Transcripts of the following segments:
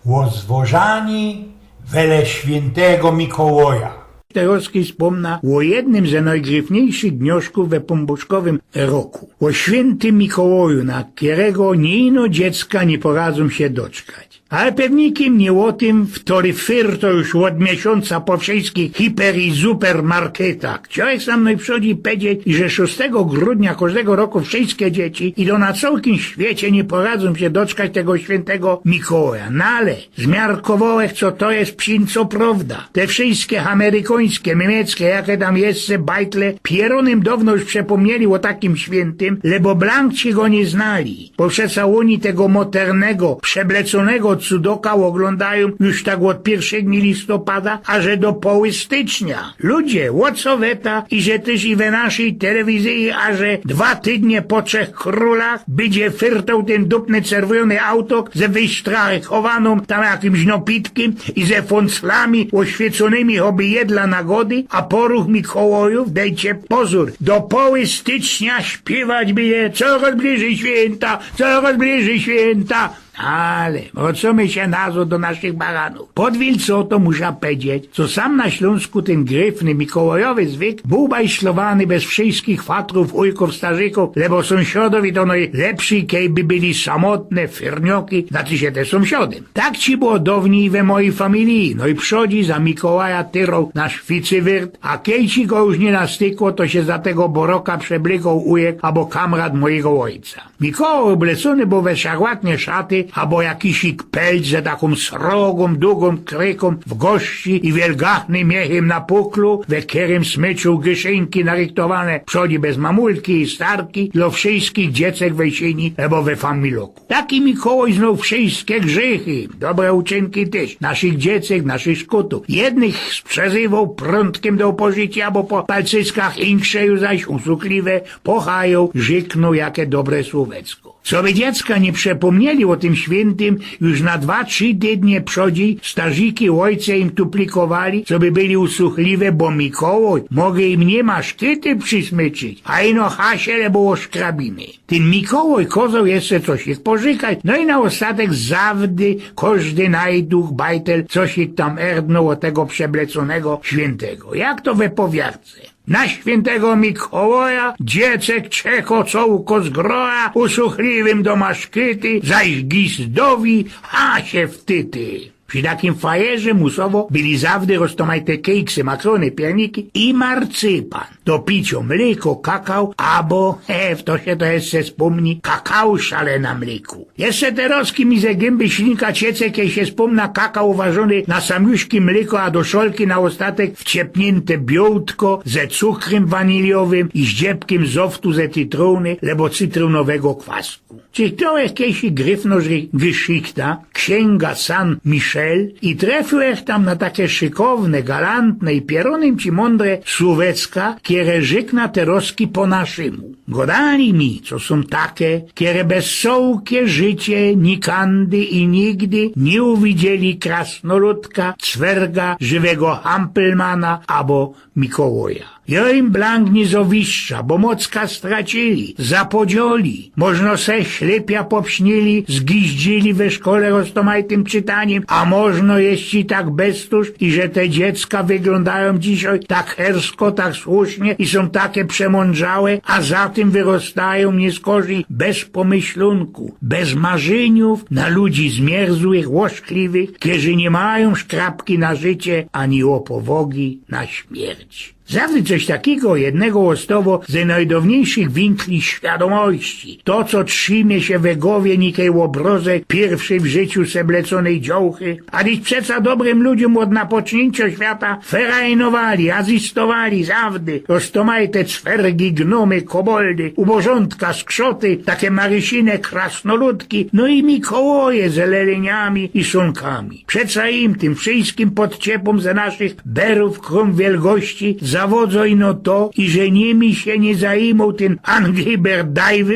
Łozwożani wele świętego Mikołaja. Terowski wspomna o jednym ze najgryfniejszych dnioszków we pombuczkowym roku. O świętym Mikołaju, na którego ni ino dziecka nie poradzą się doczkać. Ale pewnikiem nie o tym, który fyrto już od miesiąca po wszystkich hiper i supermarketach. Człowiek sam najprzodzi powiedzieć, że 6 grudnia każdego roku wszystkie dzieci idą na całym świecie nie poradzą się doczkać tego świętego Mikołaja. No ale zmiarkowałeś, co to jest psin, co prawda. Te wszystkie amerykańskie, niemieckie, jakie tam jeszcze bajtle, pieronym dawno już przepomnieli o takim świętym, lebo blankci go nie znali. Bo przeca oni tego modernego, przebleconego cudoka oglądają już tak od pierwszych dni listopada, a że do poły stycznia. Ludzie, łocoweta i że też i we naszej telewizji, a że 2 tydnie po 3 królach będzie fyrtał ten dupny czerwony auto ze wysztrachowaną tam jakimś napitkiem i ze fonclami oświeconymi choby jedla nagody, a poruch Mikołajów, dejcie pozór, do poły stycznia śpiewać będzie coraz bliżej święta, coraz bliżej święta. Ale, o co my się nazło do naszych baranów? Podwilco to muszę powiedzieć, co sam na Śląsku ten gryfny mikołajowy zwyk był bajślowany bez wszystkich fatrów, ujków, starzyków, lebo sąsiadowi to najlepsi, kejby byli samotne, firnioki, znaczy się te sąsiady. Tak ci było dawniej we mojej familii, no i przodzi za Mikołaja tyrał na szwicy wyrt, a kejci go już nie nastykło, to się za tego boroka przeblikał ujek albo kamrat mojego ojca. Mikołaj oblecony był we szarłatne szaty, albo jakisik pelc ze taką srogą, długą kryką w gości i wielgachnym miechem na puklu, we którym smyczą gyszynki naryktowane przodzi bez mamulki i starki dla wszystkich dziecek we sieni albo we familoku. Taki Mikołaj znał wszystkie grzechy, dobre uczynki też, naszych dziecek, naszych szkutów. Jednych sprzezywał prądkiem do pożycia, bo po palcyskach inkrzeju zaś usukliwe pochają, żykną jakie dobre słówecko. Co by dziecka nie przepomnieli o tym świętym, już na 2-3 tydnie przodzi starziki ojce im tuplikowali, co by byli usuchliwe, bo Mikołaj mogę im nie maszkyty przysmyczyć, a ino hasiele było szkrabiny. Ten Mikołaj kozał jeszcze coś ich pożykać, no i na ostatek zawdy każdy najduch bajtel coś ich tam erdnął o tego przebleconego świętego. Jak to we powiarce? Na świętego Mikołaja dziecek czeko cołko z groa, usuchliwym do maszkyty, zaś gizdowi hasie wtyty. Przy takim fajerze musowo byli zawdy roztomajte kejksy, makrony, pierniki i marcypan. Do picia mleko, kakao, albo, w to się to jeszcze wspomni, kakao szale na mleku. Jeszcze teroski mi ze gęby ślinka ciece, kiedy się wspomna kakao ważony na samiuszki mleko, a do szolki na ostatek wciepnięte białtko ze cukrem waniliowym i zdziebkiem zoftu ze cytruny, lebo cytrunowego kwasku. Czy to jakieś gryfno, że geszykta, księga San Michel i trafiłeś tam na takie szykowne, galantne i pieronym ci mądre słówecka, które żykna teroski po naszemu. Godali mi, co są takie, które bez sołkie życie nikandy i nigdy nie uwidzieli krasnoludka, cwerga, żywego hampelmana albo Mikołaja. Ja im blank nie zowiszcza, bo mocka stracili, zapodzioli. Można se ślepia popśnili, zgiździli we szkole roztomajtym czytaniem, a można jeśli tak bestuż i że te dziecka wyglądają dzisiaj tak hersko, tak słusznie i są takie przemądrzałe, a za tym wyrostają nieskorzy bez pomyślunku, bez marzeniów na ludzi zmierzłych, łoszkliwych, którzy nie mają szkrapki na życie ani opowogi na śmierć. Zawsze coś takiego jednego ostowo ze najdawniejszych winkli świadomości. To, co trzymie się we głowie nikiej obroze pierwszej w życiu sebleconej działchy, a dziś przeca dobrym ludziom od napocznięcia świata ferajnowali, azistowali zawdy, roztomajte cwergi, gnomy, koboldy, ubożątka, skrzoty, takie marysine krasnoludki, no i Mikołaje z leleniami i sunkami. Przeca im, tym wszystkim podciepom ze naszych berów krum wielgości, zawodzą ino to, i że nimi się nie zajmą ten Anglibert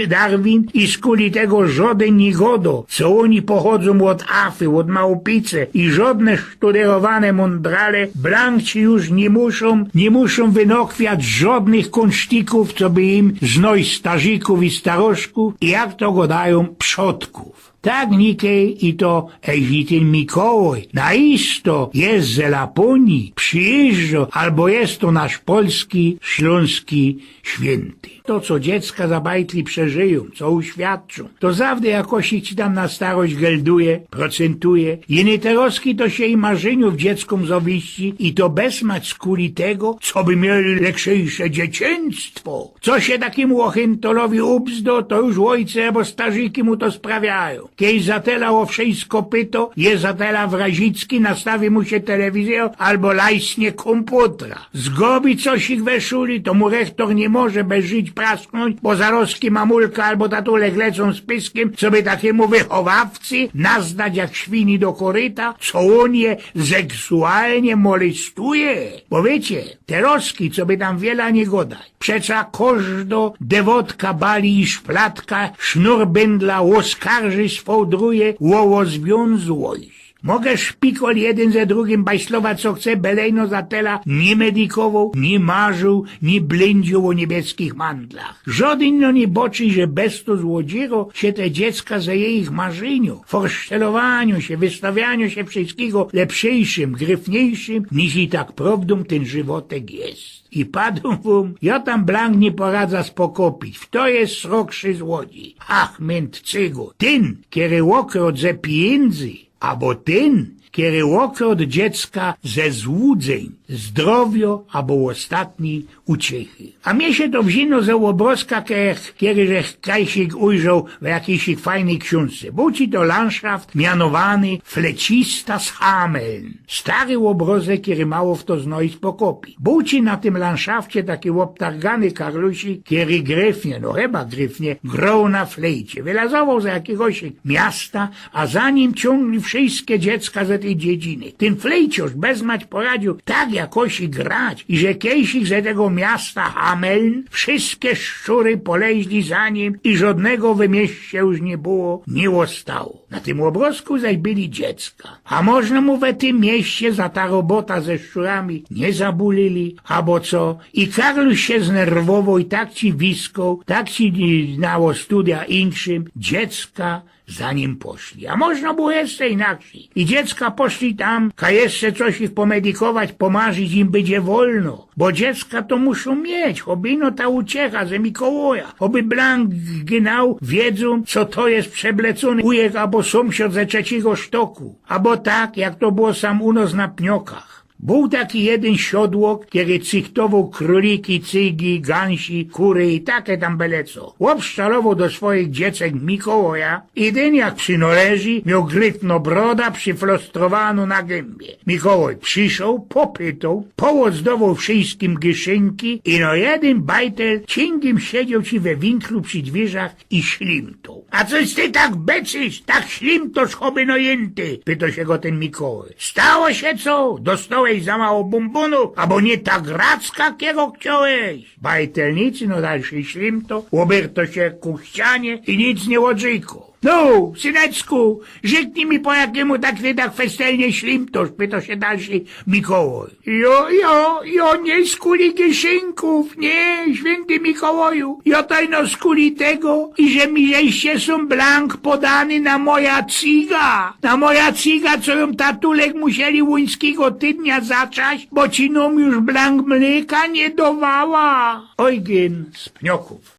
Darwin i skuli tego żaden nigodo, co oni pochodzą od Afy, od małpice i żadne sztuderowane mądrale, blankci już nie muszą wynokwiać żadnych kunsztików, co by im znoj starzików i starożków i jak to godają przodków. Tak, Nikej, i to, jeśli ten Mikołaj naisto jest z Laponii, przyjeżdża, albo jest to nasz polski, śląski święty. To, co dziecka za bajtli przeżyją, co uświadczą, to zawsze jakoś ci tam na starość gelduje, procentuje. Jeny teroski to się i marzeniów dzieckom zawieści i to bez mać skuli tego, co by mieli lepszejsze dzieciństwo. Co się takiemu ochętolowi ubzdo, to już ojce albo starzyki mu to sprawiają. Kiedyś zatelało wszystko pyto, je zatela wrazicki, nastawi mu się telewizję albo lajsnie komputera. Zgobi coś ich weszuli, to mu rektor nie może bez żyć prasknąć, bo zarozki mamulka albo tatulek lecą z pyskiem, co by takiemu wychowawcy nazdać jak świni do koryta, co on je seksualnie molestuje. Bo wiecie, te roski, co by tam wiele nie godaj, przecza każdo dewotka bali i szplatka, sznur będla oskarży swą druje, łowo związłość. Mogę szpikol jeden ze drugim bajslować co chce, belejno zatela nie medikował, nie marzył, nie blędził o niebieskich mandlach. Żaden nie boczy, że bez to złodziero się te dziecka ze ich marzeniu, forsztelowaniu się, wystawianiu się wszystkiego lepszejszym, gryfniejszym, niż i tak prawdą ten żywotek jest. I padł wam, ja tam blank nie poradza spokopić, w to jest srokszy złodzi. Ach, mędrcygo, ten, kiedy łokrot ze pieniędzy, albo ten, kiedy łokrot dziecka ze złudzeń, zdrowio, albo ostatni uciechy. A mnie się to wzino ze obrazka, kiedy żech Kajsik ujrzał w jakiejś fajnej książce. Był ci to landschaft mianowany Flecista z Hameln. Stary obrazek, kiedy mało w to znojść pokopi. Był ci na tym landschafcie taki obtargany Karlusi, kiedy gryfnie, no chyba gryfnie, grał na flejcie. Wylazował za jakiegoś miasta, a za nim ciągli wszystkie dziecka ze tej dziedziny. Ten flejciarz bezmać poradził tak jakoś i grać, i że kiejsik ze tego miasta Hameln, wszystkie szczury poleźli za nim i żadnego w mieście już nie było, nie ostało. Na tym obrazku zaś byli dziecka. A można mu we tym mieście za ta robota ze szczurami nie zabulili, albo co? I Karluś się znerwował i tak ci wiskał, tak ci nało studia inszym, dziecka za nim poszli. A można było jeszcze inaczej. I dziecka poszli tam, ka jeszcze coś ich pomedikować, pomarzyć im będzie wolno. Bo dziecka to muszą mieć, obino ta uciecha ze Mikołaja. Oby blank gnał, wiedzą, co to jest przeblecony ujek albo sąsiad ze trzeciego sztoku. Albo tak, jak to było sam u nas na pniokach. Był taki jeden siodłok, który cychtował króliki, cygi, gansi, kury i takie tam byle co. Obszczalował do swoich dziecek Mikołaja i den jak przynoleży, miał grytno broda przyflostrowano na gębie. Mikołaj przyszedł, popytał, połozdował wszystkim gieszynki i no jeden bajtel cięgiem siedział ci we winklu przy drzwiach i ślimtał. A coś ty tak beczysz, tak ślimtosz choby nojęty, pytał się go ten Mikołaj. Stało się co? Dostałeś za mało bombonu, albo nie tak racka, kiego chciałeś. Bajtelnicy no dalszy ślimto, oberto się ku ścianie i nic nie odrzekło. No, syneczku, rzeknij mi po jakiemu tak ty tak festelnie ślimtosz, pyta się dalszy Mikołaj. Jo, nie z kuli kieszynków, nie, święty Mikołaju. Ja tajno z kuli tego, i że mi żeście są blank podany na moja ciga, co ją tatulek musieli łuńskiego tydnia zaczać, bo ci nam już blank mleka nie dawała. Ojgien z pnioków.